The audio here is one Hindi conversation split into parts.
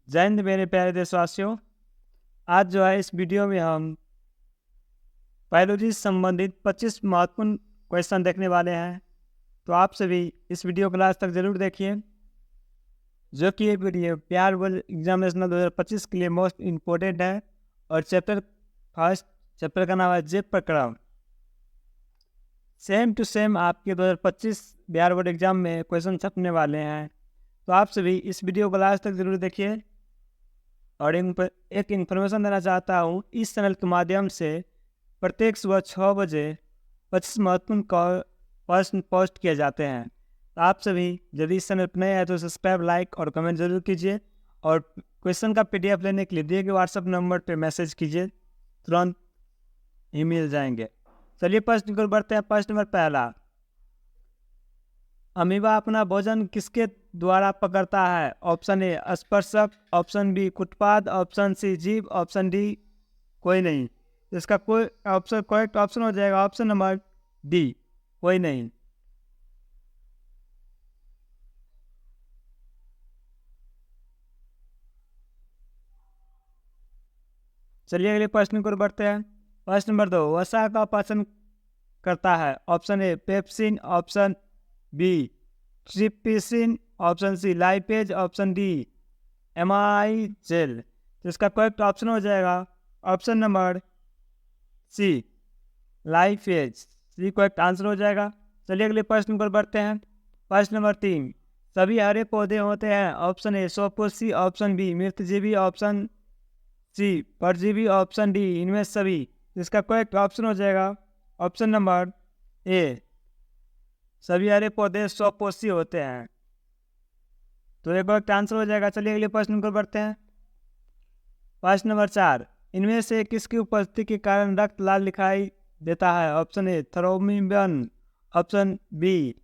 जय हिंद मेरे प्यारे देशवासियों। आज जो है इस वीडियो में हम बायोलॉजी से संबंधित 25 महत्वपूर्ण क्वेश्चन देखने वाले हैं। तो आप सभी इस वीडियो को लास्ट तक जरूर देखिए, जो कि ये वीडियो बिहार बोर्ड एग्जामिनेशन 2025 के लिए मोस्ट इम्पोर्टेंट है। और फर्स्ट चैप्टर का नाम है जीव प्रक्रम। सेम टू सेम आपके 2025 बिहार बोर्ड एग्जाम में क्वेश्चन छपने वाले हैं। तो आप सभी इस वीडियो को लास्ट तक जरूर देखिए। और एक इन्फॉर्मेशन देना चाहता हूँ, इस चैनल के माध्यम से प्रत्येक सुबह 6 बजे 25 महत्वपूर्ण प्रश्न पोस्ट किए जाते हैं। तो आप सभी यदि इस चैनल पर नए हैं तो सब्सक्राइब, लाइक और कमेंट जरूर कीजिए। और क्वेश्चन का PDF लेने के लिए दिए गए व्हाट्सएप नंबर पर मैसेज कीजिए, तुरंत ही मिल जाएंगे। चलिए प्रश्न को बढ़ते हैं। प्रश्न नंबर पहला, अमीबा अपना भोजन किसके द्वारा पकड़ता है? ऑप्शन ए स्पर्शक, ऑप्शन बी उत्पाद, ऑप्शन सी जीव, ऑप्शन डी कोई नहीं। इसका कोई ऑप्शन करेक्ट ऑप्शन हो जाएगा ऑप्शन नंबर डी, कोई नहीं। चलिए अगले प्रश्न को बढ़ते हैं। प्रश्न नंबर 2, वसा का पाचन करता है? Option A pepsin, option B trypsin, option C lipase, option D एमाई जेल। तो इसका करेक्ट ऑप्शन हो जाएगा option number C lipase, C correct answer हो जाएगा। चलिए अगले प्रश्न पर बढ़ते हैं। प्रश्न नंबर 3, सभी हरे पौधे होते हैं? ऑप्शन ए स्वपोषी, ऑप्शन बी मृतजीवी, ऑप्शन सी परजीवी, ऑप्शन डी इनमें सभी। इसका करेक्ट ऑप्शन हो जाएगा ऑप्शन नंबर ए, सभी हरे पौधे स्वपोषी होते हैं। तो एक करेक्ट आंसर हो जाएगा। चलिए अगले प्रश्न पर बढ़ते हैं। प्रश्न नंबर 4, इनमें से किसकी उपस्थिति के कारण रक्त लाल दिखाई देता है? Option A thrombin, option B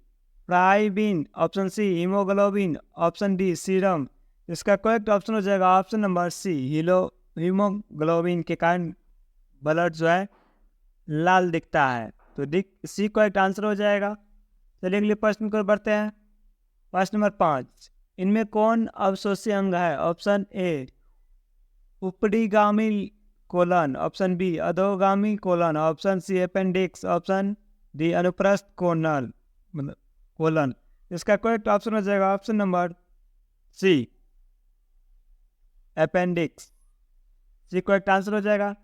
प्राइबिन, option C haemoglobin, option D serum. इसका करेक्ट ऑप्शन हो जाएगा ऑप्शन नंबर सी हीमोग्लोबिन के कारण ब्लड जो है लाल दिखता है। तो सी करेक्ट आंसर हो जाएगा। चलिए अगले प्रश्न को बढ़ते हैं। प्रश्न नंबर 5, इनमें कौन अवशोषी अंग है? ऑप्शन ए उपरिगामी कोलन, ऑप्शन बी अधोगामी colon, option C appendix, option D अनुप्रस्थ कोलन कोलन। इसका करेक्ट ऑप्शन हो जाएगा option number C appendix, C correct answer हो जाएगा।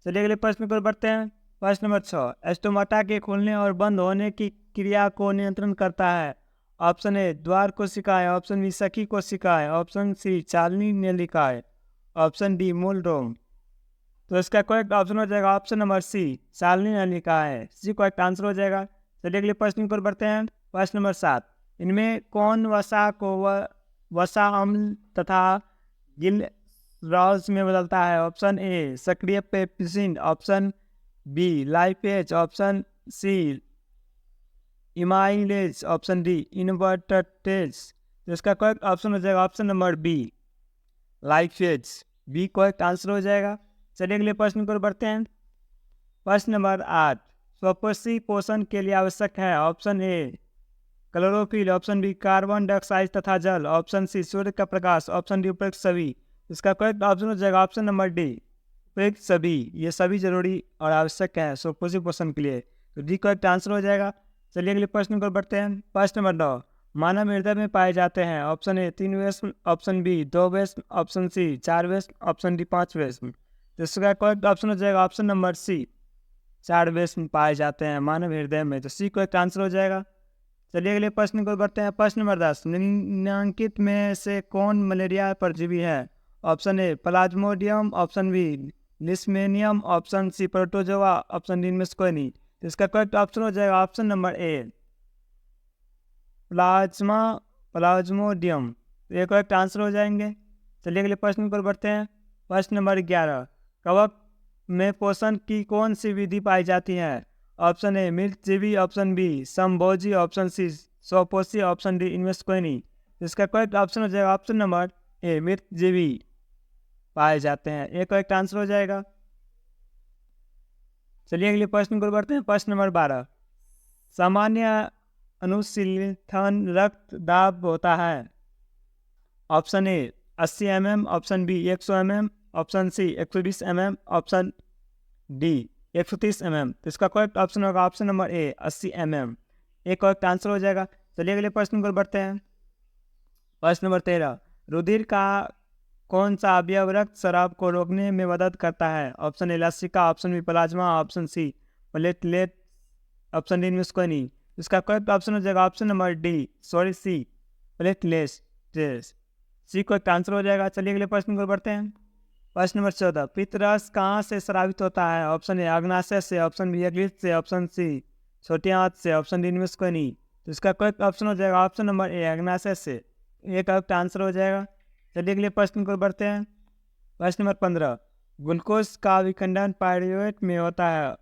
चलिए अगले प्रश्न पर बढ़ते हैं। प्रश्न नंबर 6, स्टोमाटा के खुलने और बंद होने की क्रिया को नियंत्रण करता है? ऑप्शन ए द्वार कोशिकाएं, ऑप्शन बी सखी कोशिकाएं, ऑप्शन सी चालनी नलिकाएं, ऑप्शन डी मूल रोम। तो इसका करेक्ट ऑप्शन हो जाएगा ऑप्शन नंबर सी चालनी नलिकाएं, सी करेक्ट आंसर हो जाएगा। चलिए अगले प्रश्न पर बढ़ते हैं। प्रश्न नंबर 7, इनमें कौन वसा को वसा अम्ल तथा गिल रॉस में बदलता है? ऑप्शन ए सक्रिय pepsin, option B lipase, option C amylase, option D invertase. तो इसका करेक्ट ऑप्शन हो जाएगा option number B lipase, B correct answer हो जाएगा। चलिए अगले प्रश्न को बढ़ते हैं। प्रश्न नंबर 8, स्वपोषी पोषण के लिए आवश्यक है? Option A chlorophyll, option B carbon dioxide तथा जल, ऑप्शन सी सूर्य का प्रकाश, ऑप्शन डी उपयुक्त सभी। इसका करेक्ट ऑप्शन हो जाएगा ऑप्शन नंबर डी उपयुक्त सभी। ये सभी जरूरी और आवश्यक है स्वपोषी पोषण के लिए, तो डी करेक्ट आंसर हो जाएगा। चलिए अगले प्रश्न पर बढ़ते हैं। प्रश्न नंबर 9, मानव हृदय में पाए जाते हैं? ऑप्शन ए 3 वेस्म, ऑप्शन बी 2 वेस्म, ऑप्शन सी 4 वेस्म, ऑप्शन डी 5 वेस्म। तो इसका करेक्ट ऑप्शन हो जाएगा ऑप्शन नंबर सी 4 वेस्म पाए जाते हैं मानव हृदय में, तो सी करेक्ट आंसर हो जाएगा। चलिए अगले प्रश्न को बढ़ते हैं। प्रश्न नंबर 10, निम्नलिखित में से कौन मलेरिया परजीवी है? Option A plasmodium, option B लिस्मेनियम, option C protozoa, option D इनमें से कोई नहीं। तो इसका करेक्ट ऑप्शन हो जाएगा ऑप्शन नंबर ए प्लाज्मोडियम, तो ये करेक्ट आंसर हो जाएंगे। चलिए अगले प्रश्न पर बढ़ते हैं। प्रश्न नंबर 11, कवक में पोषण की कौन सी विधि पाई जाती है? ऑप्शन ए मृतजीवी, ऑप्शन बी समभोजी, ऑप्शन सी स्वपोषी, ऑप्शन डी इनमें से कोई नहीं। इसका करेक्ट ऑप्शन हो जाएगा ऑप्शन नंबर ए मृतजीवी पाए जाते हैं, ये करेक्ट आंसर हो जाएगा। चलिए अगले प्रश्न को बढ़ते हैं। प्रश्न नंबर 12, सामान्य अनुशीलन रक्त दाब होता है? Option A 80 mm, option B 100 mm, option C 120 mm, option D 130 mm। तो इसका करेक्ट ऑप्शन होगा ऑप्शन नंबर ए 80 mm। एक करेक्ट आंसर हो जाएगा। चलिए अगले प्रश्न को बढ़ते हैं। प्रश्न नंबर 13, रुधिर का कौन सा अवयव रक्त शराब को रोकने में मदद करता है? ऑप्शन ए लसिका, option B plasma, option C platelet, option D म्यूस्कोनी। इसका करेक्ट ऑप्शन हो जाएगा option number D C platelets. C correct answer हो जाएगा। चलिए अगले प्रश्न को बढ़ते हैं। प्रश्न नंबर 14, पित्तरस कहाँ से स्रावित होता है? ऑप्शन ए अग्नाशय से, ऑप्शन बी यकृत से, ऑप्शन सी छोटी आंत से, ऑप्शन डी म्यूस्कोनी। तो इसका करेक्ट ऑप्शन हो जाएगा ऑप्शन नंबर ए अग्नाशय से। ये करेक्ट आंसर हो जाएगा। चलिए अगले प्रश्न को बढ़ते हैं। प्रश्न नंबर 15, ग्लूकोज का विखंडन पायरुवेट में होता है,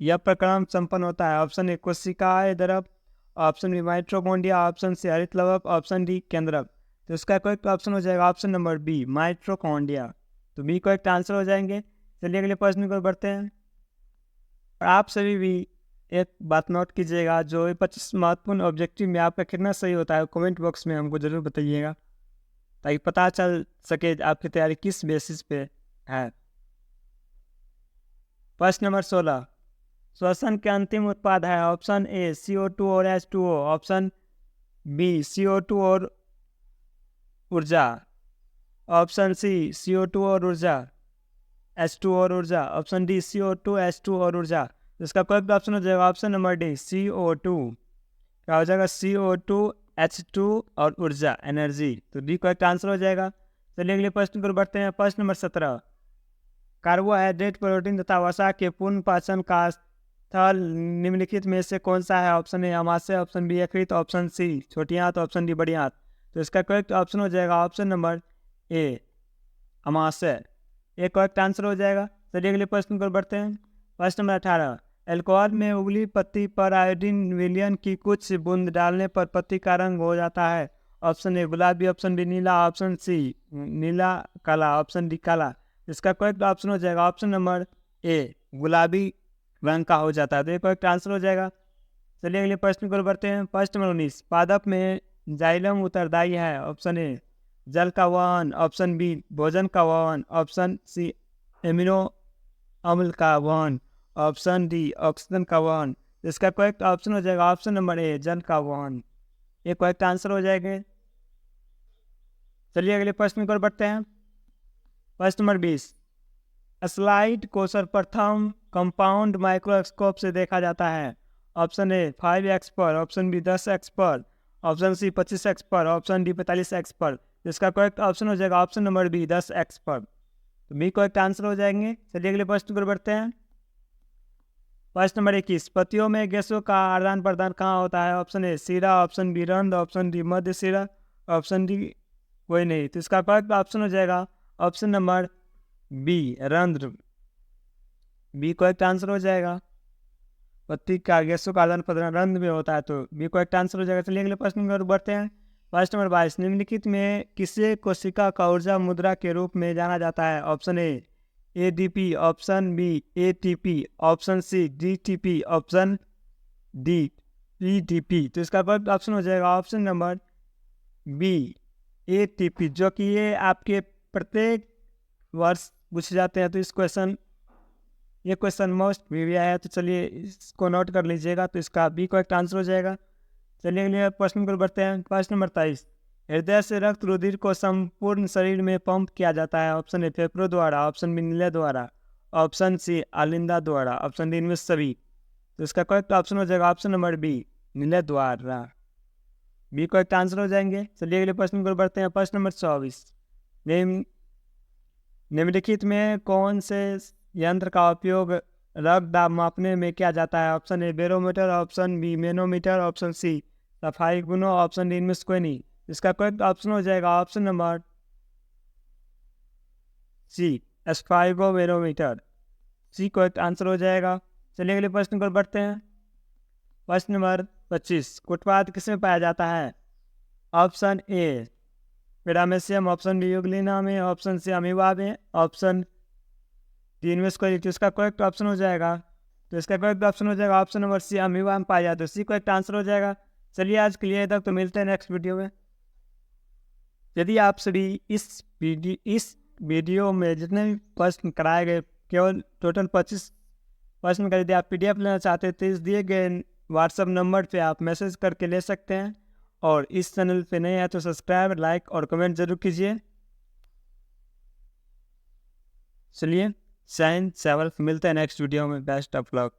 यह प्रक्रम संपन्न होता है। ऑप्शन ए कोशिकाएं द्रव, option B mitochondria, option C हरित लवक, ऑप्शन डी केंद्रक। तो इसका करेक्ट ऑप्शन हो जाएगा ऑप्शन नंबर बी माइटोकॉन्ड्रिया। तो बी करेक्ट आंसर हो जाएंगे। चलिए अगले प्रश्न को बढ़ते हैं। और आप सभी भी एक बात नोट कीजिएगा, जो 25 महत्वपूर्ण ऑब्जेक्टिव में आपका कितना सही होता है कमेंट बॉक्स में हमको जरूर बताइएगा, ताकि पता चल सके आपकी तैयारी किस बेसिस पे है। प्रश्न नंबर 16, श्वसन के अंतिम उत्पाद है। ऑप्शन ए CO2 और H2O, ऑप्शन बी CO2 और ऊर्जा, ऑप्शन सी CO2 और ऊर्जा H2 और ऊर्जा, ऑप्शन डी CO2 H2 और ऊर्जा। इसका करेक्ट ऑप्शन हो जाएगा ऑप्शन नंबर डी CO2। क्या हो जाएगा? CO2 H2 और ऊर्जा एनर्जी। तो डी करेक्ट आंसर हो जाएगा। चलिए अगले प्रश्न पर बढ़ते हैं। प्रश्न नंबर 17, कार्बोहाइड्रेट, प्रोटीन तथा वसा के पूर्ण पाचन का स्थल निम्नलिखित में से कौन सा है? ऑप्शन ए अमाशय, ऑप्शन बी यकृत, ऑप्शन सी छोटी आंत, ऑप्शन डी बड़ी आंत। तो इसका करेक्ट ऑप्शन हो जाएगा ऑप्शन नंबर ए अमाशय। एक करेक्ट आंसर हो जाएगा। चलिए अगले प्रश्न पर बढ़ते हैं। प्रश्न नंबर 18, एल्कोहल में उगली पत्ती पर आयोडीन विलयन की कुछ बूंद डालने पर पत्ती का रंग हो जाता है। ऑप्शन ए गुलाबी, ऑप्शन डी नीला, ऑप्शन सी नीला काला, ऑप्शन डी काला। इसका करेक्ट ऑप्शन हो जाएगा ऑप्शन नंबर ए गुलाबी रंग का हो जाता है। तो ये करेक्ट आंसर हो जाएगा। चलिए अगले प्रश्न को बढ़ते हैं। प्रश्न नंबर 19, पादप में जाइलम उत्तरदायी है। ऑप्शन ए जल का वहन, ऑप्शन बी भोजन का वहन, ऑप्शन सी एमिनो अम्ल का वहन, ऑप्शन डी ऑक्सीजन का वहन। इसका करेक्ट ऑप्शन हो जाएगा ऑप्शन नंबर ए जल का वहन। ये करेक्ट आंसर हो जाएगा। चलिए अगले प्रश्न पर बढ़ते हैं। प्रश्न नंबर 20, स्लाइड को सर्वप्रथम कंपाउंड माइक्रोस्कोप से देखा जाता है। ऑप्शन ए 5x पर, ऑप्शन बी 10x पर, ऑप्शन सी 25x पर, ऑप्शन डी 45x पर। इसका करेक्ट ऑप्शन हो जाएगा ऑप्शन नंबर बी 10x पर। तो बी करेक्ट आंसर हो जाएंगे। चलिए अगले प्रश्न पर बढ़ते हैं। प्रश्न नंबर 21, पत्तियों में गैसों का आदान प्रदान कहाँ होता है? ऑप्शन ए सीरा, ऑप्शन बी रंध्र, ऑप्शन डी मध्य सीरा, ऑप्शन डी कोई नहीं। तो इसका करेक्ट ऑप्शन हो जाएगा ऑप्शन नंबर बी रंध्र। बी करेक्ट आंसर हो जाएगा। पत्ती का गैसों का आदान प्रदान रंध्र में होता है, तो बी करेक्ट आंसर हो जाएगा। चलिए अगले प्रश्न पर बढ़ते हैं। प्रश्न नंबर 22, निम्नलिखित में किसे कोशिका का ऊर्जा मुद्रा के रूप में जाना जाता है? Option A ADP, option B ATP, option C DTP, option D EDP। तो इसका करेक्ट ऑप्शन हो जाएगा ऑप्शन नंबर बी ATP, जो कि ये आपके प्रत्येक वर्ष पूछे जाते हैं। तो ये क्वेश्चन मोस्ट प्रीवियस है, तो चलिए इसको नोट कर लीजिएगा। तो इसका बी करेक्ट आंसर हो जाएगा। चलिए अगले प्रश्न पर बढ़ते हैं। प्रश्न नंबर 23, हृदय से रक्त रुधिर को संपूर्ण शरीर में पंप किया जाता है। ऑप्शन ए फेफड़ों द्वारा, ऑप्शन बी नीले द्वारा, ऑप्शन सी आलिंदा द्वारा, ऑप्शन डी इनमें सभी। तो इसका करेक्ट ऑप्शन हो जाएगा ऑप्शन नंबर बी नीले द्वारा। बी करेक्ट आंसर हो जाएंगे। चलिए अगले प्रश्न पर बढ़ते हैं। प्रश्न नंबर 24, निम्नलिखित में कौन से यंत्र का उपयोग रक्त दाब मापने में किया जाता है? Option A barometer, option B manometer, option C सफाई गुनो, ऑप्शन डी इनमें से कोई नहीं। इसका करेक्ट ऑप्शन हो जाएगा option number C sphygmomanometer. C correct answer हो जाएगा। चलिए अगले प्रश्न पर बढ़ते हैं। प्रश्न नंबर 25, उत्पाद किसमें पाया जाता है? Option A paramecium, option B euglena में, ऑप्शन सी अमीबा में, ऑप्शन डी इनमें से कोई। तो इसका करेक्ट ऑप्शन हो जाएगा। तो इसका करेक्ट ऑप्शन हो जाएगा ऑप्शन नंबर सी अमीबा में पाया जाता है। सी करेक्ट आंसर हो जाएगा। चलिए आज के लिए तक, तो मिलते हैं नेक्स्ट वीडियो में। यदि आप सभी इस वीडियो में जितने भी प्रश्न कराए गए, केवल टोटल 25 प्रश्न का यदि आप PDF लेना चाहते हैं तो इस दिए गए व्हाट्सएप नंबर पे आप मैसेज करके ले सकते हैं। और इस चैनल पे नए हैं तो सब्सक्राइब, लाइक और कमेंट जरूर कीजिए। चलिए, साइंस सेवल्फ मिलते हैं नेक्स्ट वीडियो में। Best of luck.